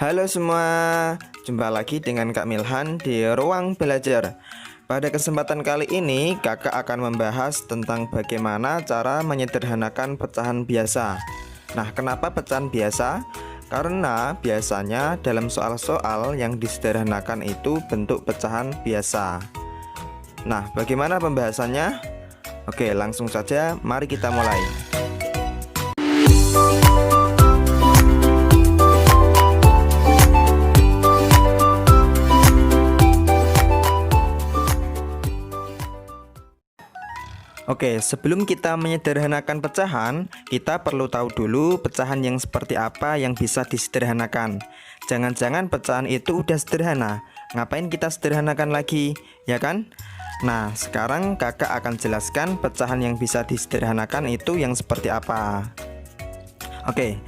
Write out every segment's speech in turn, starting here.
Halo semua, jumpa lagi dengan Kak Milhan di Ruang Belajar. Pada kesempatan kali ini, kakak akan membahas tentang bagaimana cara menyederhanakan pecahan biasa. Nah, kenapa pecahan biasa? Karena biasanya dalam soal-soal yang disederhanakan itu bentuk pecahan biasa. Nah, bagaimana pembahasannya? Oke, langsung saja, mari kita mulai. Oke, sebelum kita menyederhanakan pecahan, kita perlu tahu dulu pecahan yang seperti apa yang bisa disederhanakan. Jangan-jangan pecahan itu udah sederhana, ngapain kita sederhanakan lagi, ya kan? Nah, sekarang kakak akan jelaskan pecahan yang bisa disederhanakan itu yang seperti apa. Oke,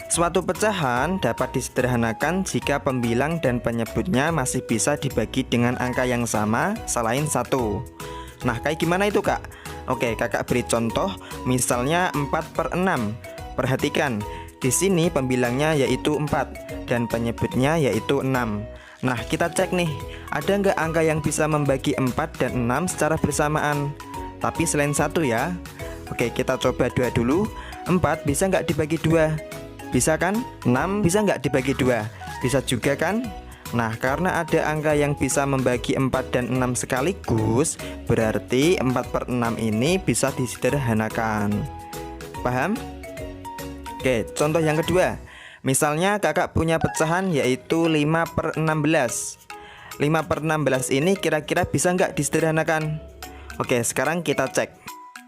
suatu pecahan dapat disederhanakan jika pembilang dan penyebutnya masih bisa dibagi dengan angka yang sama selain satu. Nah, kayak gimana itu, Kak? Oke, kakak beri contoh, misalnya 4/6. Perhatikan, di sini pembilangnya yaitu 4 dan penyebutnya yaitu 6. Nah, kita cek nih, ada nggak angka yang bisa membagi 4 dan 6 secara bersamaan? Tapi selain satu ya. Oke, kita coba 2 dulu. 4 bisa nggak dibagi 2? Bisa kan? 6 bisa nggak dibagi 2? Bisa juga kan? Nah, karena ada angka yang bisa membagi 4 dan 6 sekaligus, berarti 4/6 ini bisa disederhanakan. Paham? Oke, contoh yang kedua. Misalnya kakak punya pecahan yaitu 5/16. 5/16 ini kira-kira bisa nggak disederhanakan? Oke, sekarang kita cek.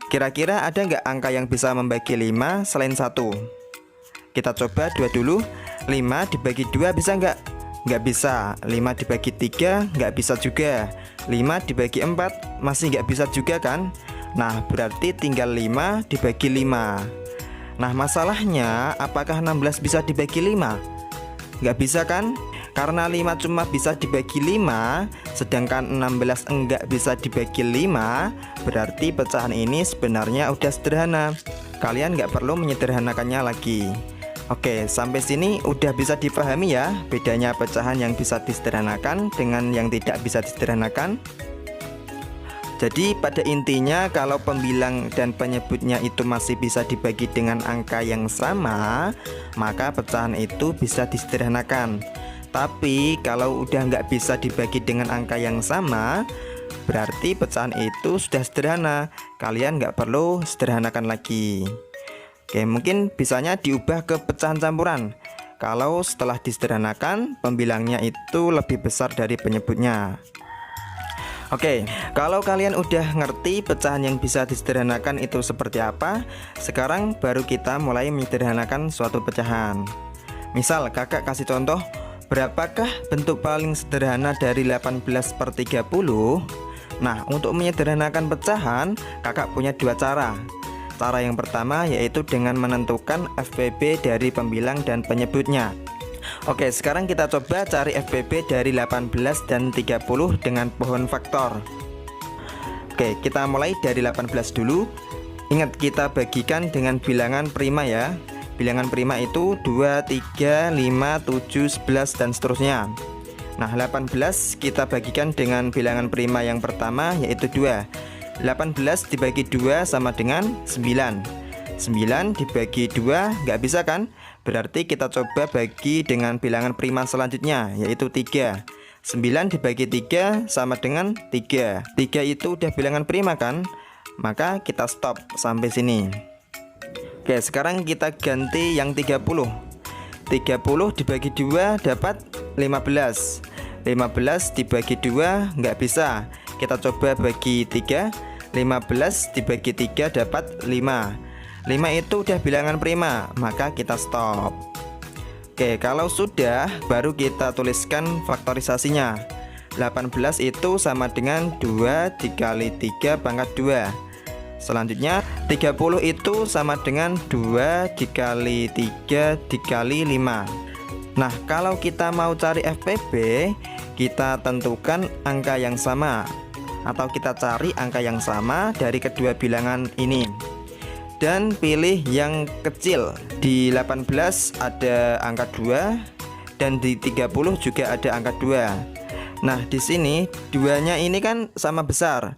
Kira-kira ada nggak angka yang bisa membagi 5 selain 1? Kita coba 2 dulu. 5 dibagi 2 bisa nggak? Nggak bisa. 5 dibagi 3 nggak bisa juga. 5 dibagi 4 masih nggak bisa juga kan? Nah, berarti tinggal 5 dibagi 5. Nah, masalahnya apakah 16 bisa dibagi 5? Nggak bisa kan? Karena 5 cuma bisa dibagi 5, sedangkan 16 enggak bisa dibagi 5, berarti pecahan ini sebenarnya udah sederhana. Kalian nggak perlu menyederhanakannya lagi. Oke, sampai sini udah bisa dipahami ya bedanya pecahan yang bisa disederhanakan dengan yang tidak bisa disederhanakan. Jadi pada intinya kalau pembilang dan penyebutnya itu masih bisa dibagi dengan angka yang sama, maka pecahan itu bisa disederhanakan. Tapi kalau udah nggak bisa dibagi dengan angka yang sama, berarti pecahan itu sudah sederhana. Kalian nggak perlu sederhanakan lagi. Oke, mungkin bisanya diubah ke pecahan campuran. Kalau setelah disederhanakan, pembilangnya itu lebih besar dari penyebutnya. Oke, kalau kalian udah ngerti pecahan yang bisa disederhanakan itu seperti apa, sekarang baru kita mulai menyederhanakan suatu pecahan. Misal kakak kasih contoh, berapakah bentuk paling sederhana dari 18/30? Nah, untuk menyederhanakan pecahan, kakak punya dua cara. Cara yang pertama yaitu dengan menentukan FPB dari pembilang dan penyebutnya. Oke, sekarang kita coba cari FPB dari 18 dan 30 dengan pohon faktor. Oke, kita mulai dari 18 dulu. Ingat, kita bagikan dengan bilangan prima ya. Bilangan prima itu 2, 3, 5, 7, 11 dan seterusnya. Nah, 18 kita bagikan dengan bilangan prima yang pertama yaitu 2. 18 dibagi 2 sama dengan 9. 9 dibagi 2 nggak bisa kan? Berarti kita coba bagi dengan bilangan prima selanjutnya yaitu 3. 9 dibagi 3 sama dengan 3. 3 itu udah bilangan prima kan? Maka kita stop sampai sini. Oke, sekarang kita ganti yang 30. 30 dibagi 2 dapat 15. 15 dibagi 2 nggak bisa. Kita coba bagi 3. 15 dibagi 3 dapat 5. 5 itu udah bilangan prima, maka kita stop. Oke, kalau sudah baru kita tuliskan faktorisasinya. 18 itu sama dengan 2 dikali 3 pangkat 2. Selanjutnya 30 itu sama dengan 2 dikali 3 dikali 5. Nah, kalau kita mau cari FPB, kita tentukan angka yang sama, atau kita cari angka yang sama dari kedua bilangan ini dan pilih yang kecil. Di 18 ada angka 2, dan di 30 juga ada angka 2. Nah, di sini duanya ini kan sama besar.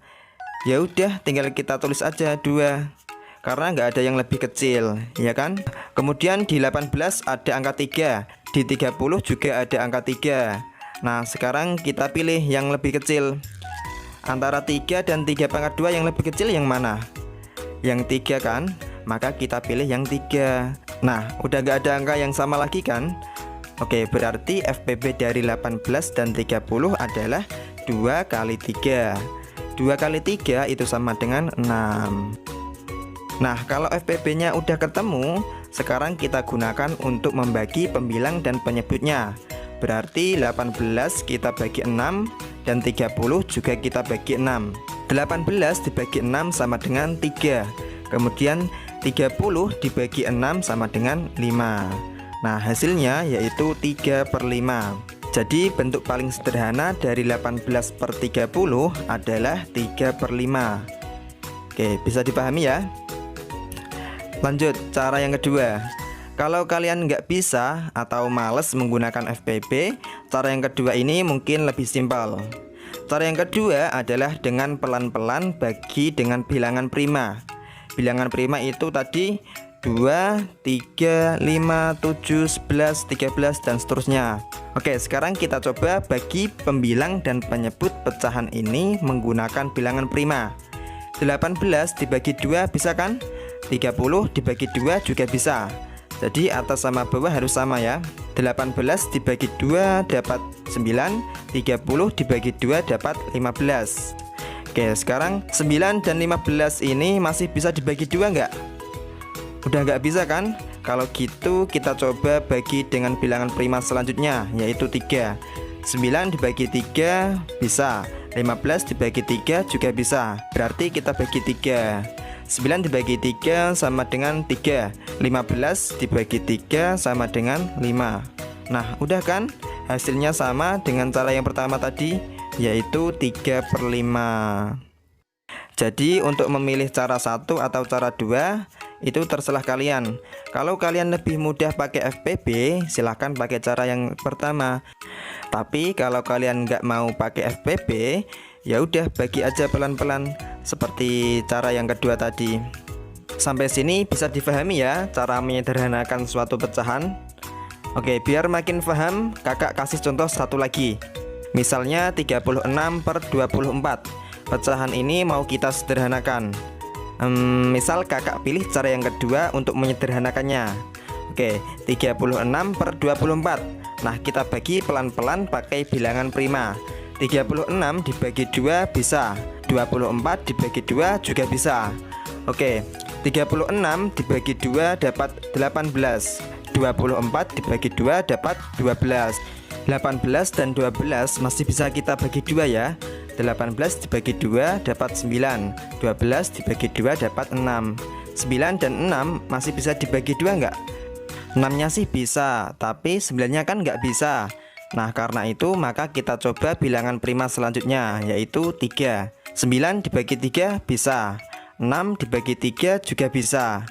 Ya udah, tinggal kita tulis aja 2. Karena nggak ada yang lebih kecil, ya kan? Kemudian di 18 ada angka 3, di 30 juga ada angka 3. Nah, sekarang kita pilih yang lebih kecil. Antara 3 dan 3 pangkat 2 yang lebih kecil yang mana? Yang 3 kan? Maka kita pilih yang 3. Nah, udah gak ada angka yang sama lagi kan? Oke, berarti FPB dari 18 dan 30 adalah 2 kali 3. 2 kali 3 itu sama dengan 6. Nah, kalau FPB nya udah ketemu, sekarang kita gunakan untuk membagi pembilang dan penyebutnya. Berarti 18 kita bagi 6 dan 30 juga kita bagi 6. 18 dibagi 6 sama dengan 3. Kemudian 30 dibagi 6 sama dengan 5. Nah, hasilnya yaitu 3/5. Jadi bentuk paling sederhana dari 18 per 30 adalah 3/5. Oke, bisa dipahami ya? Lanjut, cara yang kedua. Kalau kalian nggak bisa atau males menggunakan FPB, cara yang kedua ini mungkin lebih simpel. Cara yang kedua adalah dengan pelan-pelan bagi dengan bilangan prima. Bilangan prima itu tadi 2, 3, 5, 7, 11, 13, dan seterusnya. Oke, sekarang kita coba bagi pembilang dan penyebut pecahan ini menggunakan bilangan prima. 18 dibagi 2 bisa kan? 30 dibagi 2 juga bisa. Jadi atas sama bawah harus sama ya. 18 dibagi 2 dapat 9, 30 dibagi 2 dapat 15. Oke, sekarang 9 dan 15 ini masih bisa dibagi 2 nggak? Udah nggak bisa kan? Kalau gitu kita coba bagi dengan bilangan prima selanjutnya, yaitu 3. 9 dibagi 3 bisa, 15 dibagi 3 juga bisa. Berarti kita bagi 3. 9 dibagi 3 sama dengan 3. 15 dibagi 3 sama dengan 5. Nah, udah kan? Hasilnya sama dengan cara yang pertama tadi, yaitu 3/5. Jadi untuk memilih cara 1 atau cara 2 itu terserah kalian. Kalau kalian lebih mudah pakai FPB, silahkan pakai cara yang pertama. Tapi kalau kalian nggak mau pakai FPB, ya udah bagi aja pelan-pelan seperti cara yang kedua tadi. Sampai sini bisa difahami ya cara menyederhanakan suatu pecahan. Oke, biar makin paham, kakak kasih contoh satu lagi. Misalnya 36 per 24. Pecahan ini mau kita sederhanakan. Misal kakak pilih cara yang kedua untuk menyederhanakannya. Oke, 36 per 24. Nah, kita bagi pelan-pelan pakai bilangan prima. 36 dibagi 2 bisa, 24 dibagi 2 juga bisa. Oke, 36 dibagi 2 dapat 18, 24 dibagi 2 dapat 12. 18 dan 12 masih bisa kita bagi 2 ya. 18 dibagi 2 dapat 9, 12 dibagi 2 dapat 6. 9 dan 6 masih bisa dibagi 2 enggak? 6-nya sih bisa, tapi 9-nya kan nggak bisa. Nah, karena itu maka kita coba bilangan prima selanjutnya, yaitu 3. 9 dibagi 3 bisa, 6 dibagi 3 juga bisa.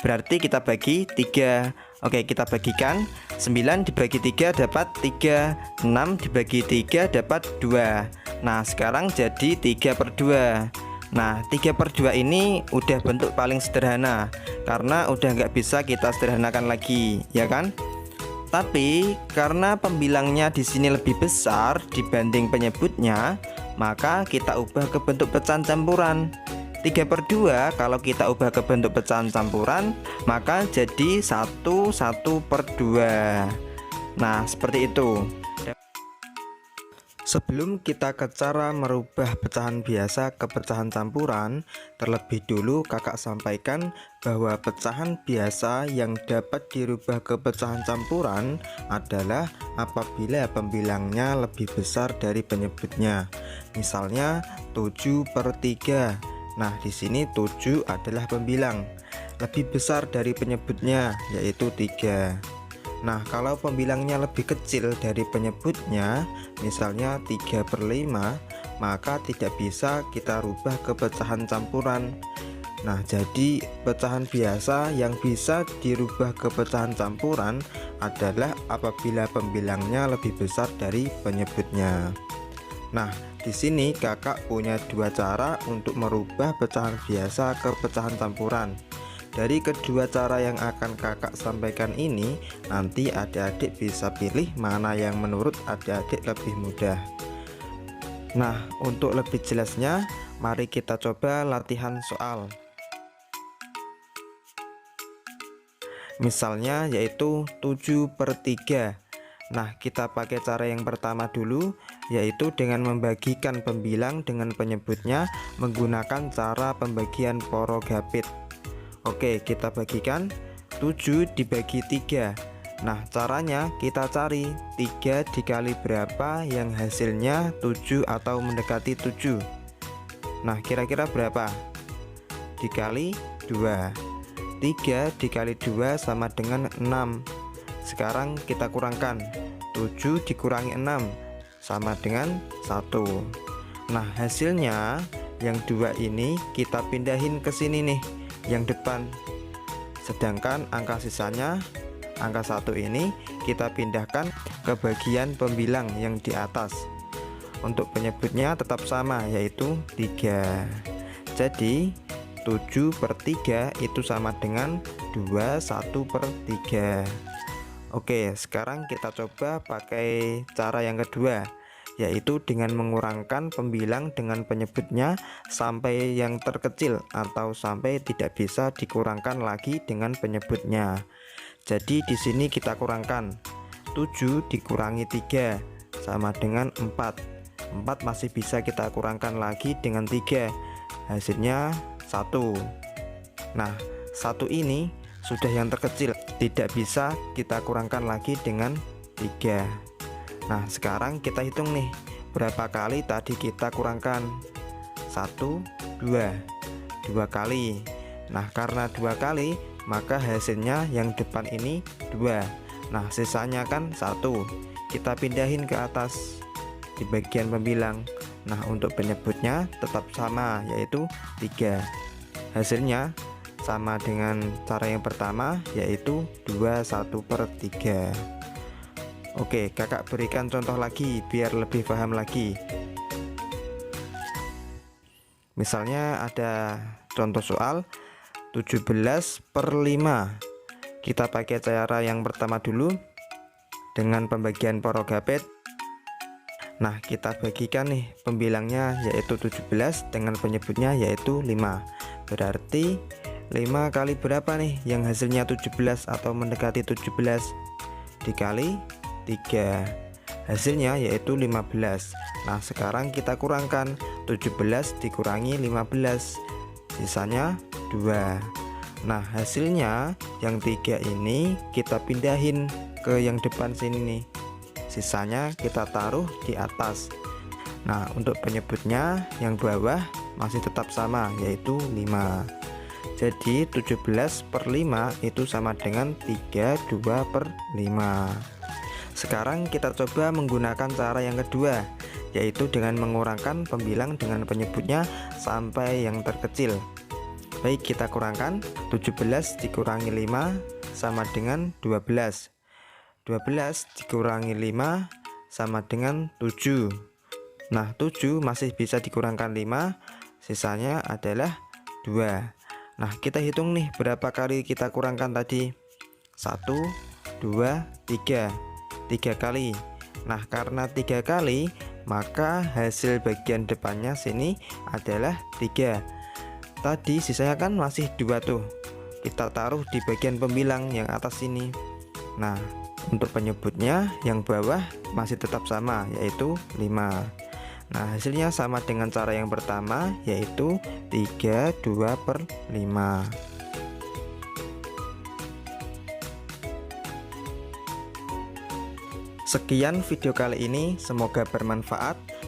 Berarti kita bagi 3. Oke, kita bagikan. 9 dibagi 3 dapat 3, 6 dibagi 3 dapat 2. Nah, sekarang jadi 3/2. Nah, 3/2 ini udah bentuk paling sederhana, karena udah nggak bisa kita sederhanakan lagi, ya kan? Tapi karena pembilangnya di sini lebih besar dibanding penyebutnya, maka kita ubah ke bentuk pecahan campuran. 3/2 kalau kita ubah ke bentuk pecahan campuran, maka jadi 1/2. Nah, seperti itu. Sebelum kita ke cara merubah pecahan biasa ke pecahan campuran, terlebih dulu kakak sampaikan bahwa pecahan biasa yang dapat dirubah ke pecahan campuran adalah apabila pembilangnya lebih besar dari penyebutnya. Misalnya 7/3. Nah, di sini 7 adalah pembilang, lebih besar dari penyebutnya yaitu 3. Nah, kalau pembilangnya lebih kecil dari penyebutnya, misalnya 3/5, maka tidak bisa kita rubah ke pecahan campuran. Nah, jadi pecahan biasa yang bisa dirubah ke pecahan campuran adalah apabila pembilangnya lebih besar dari penyebutnya. Nah, di sini kakak punya dua cara untuk merubah pecahan biasa ke pecahan campuran. Dari kedua cara yang akan kakak sampaikan ini, nanti adik-adik bisa pilih mana yang menurut adik-adik lebih mudah. Nah, untuk lebih jelasnya, mari kita coba latihan soal. Misalnya yaitu 7/3. Nah, kita pakai cara yang pertama dulu, yaitu dengan membagikan pembilang dengan penyebutnya menggunakan cara pembagian porogapit. Oke, kita bagikan 7 dibagi 3. Nah, caranya kita cari 3 dikali berapa yang hasilnya 7 atau mendekati 7. Nah, kira-kira berapa? Dikali 2. 3 dikali 2 sama dengan 6. Sekarang kita kurangkan 7 dikurangi 6 sama dengan 1. Nah, hasilnya yang 2 ini kita pindahin ke sini nih, yang depan. Sedangkan angka sisanya, angka 1 ini kita pindahkan ke bagian pembilang yang di atas. Untuk penyebutnya tetap sama, yaitu 3. Jadi 7/3 itu sama dengan 21/3. Oke, sekarang kita coba pakai cara yang kedua, yaitu dengan mengurangkan pembilang dengan penyebutnya sampai yang terkecil atau sampai tidak bisa dikurangkan lagi dengan penyebutnya. Jadi di sini kita kurangkan 7 dikurangi 3 sama dengan 4. 4 masih bisa kita kurangkan lagi dengan 3. Hasilnya 1. Nah, 1 ini sudah yang terkecil, tidak bisa kita kurangkan lagi dengan 3. Nah, sekarang kita hitung nih, berapa kali tadi kita kurangkan? 1, 2 kali. Nah, karena 2 kali, maka hasilnya yang depan ini 2. Nah, sisanya kan 1. Kita pindahin ke atas di bagian pembilang. Nah, untuk penyebutnya tetap sama, yaitu 3. Hasilnya sama dengan cara yang pertama, yaitu 21/3. Oke, kakak berikan contoh lagi biar lebih paham lagi. Misalnya ada contoh soal 17/5. Kita pakai cara yang pertama dulu dengan pembagian porogapit. Nah, kita bagikan nih pembilangnya, yaitu 17 dengan penyebutnya yaitu 5. Berarti 5 kali berapa nih yang hasilnya 17 atau mendekati 17? Dikali 3. Hasilnya yaitu 15. Nah, sekarang kita kurangkan 17 dikurangi 15. Sisanya 2. Nah, hasilnya yang 3 ini kita pindahin ke yang depan sini nih. Sisanya kita taruh di atas. Nah, untuk penyebutnya yang bawah masih tetap sama, yaitu 5. Jadi 17/5 itu sama dengan 32/5. Sekarang kita coba menggunakan cara yang kedua, yaitu dengan mengurangkan pembilang dengan penyebutnya sampai yang terkecil. Baik, kita kurangkan 17 dikurangi 5 sama dengan 12. 12 dikurangi 5 sama dengan 7. Nah, 7 masih bisa dikurangkan 5, sisanya adalah 2. Nah, kita hitung nih berapa kali kita kurangkan tadi. 1, 2, 3. 3 kali. Nah, karena 3 kali, maka hasil bagian depannya sini adalah 3. Tadi sisanya kan masih 2 tuh. Kita taruh di bagian pembilang yang atas sini. Nah, untuk penyebutnya yang bawah masih tetap sama, yaitu 5. Nah, hasilnya sama dengan cara yang pertama, yaitu 32/5. Sekian video kali ini, semoga bermanfaat.